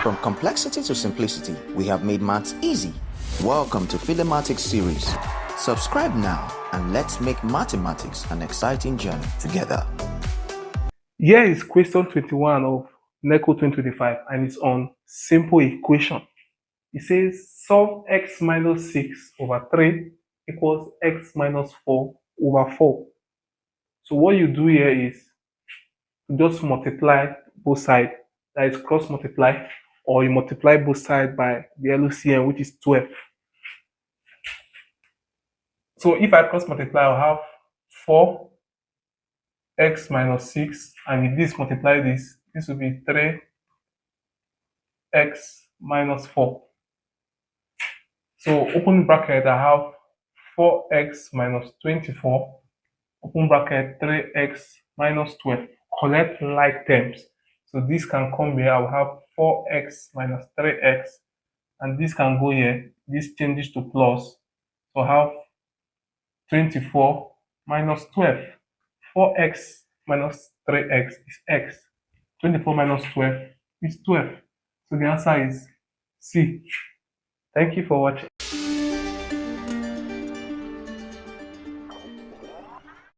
From complexity to simplicity, we have made maths easy. Welcome to Philemathics series. Subscribe now and let's make mathematics an exciting journey together. Here is question 21 of NECO 2025 and it's on simple equation. It says solve x minus 6 over 3 equals x minus 4 over 4. So what you do here is just multiply both sides, that is cross multiply, or you multiply both sides by the LCM, which is 12. So if I cross multiply, I'll have 4x minus 6, and if this multiply this will be 3x minus 4. So open bracket, I have 4x minus 24, open bracket 3x minus 12. Collect like terms. So this can come here, I'll have 4x minus 3x, and this can go here. This changes to plus. So I have 24 minus 12. 4x minus 3x is x. 24 minus 12 is 12. So the answer is C. Thank you for watching.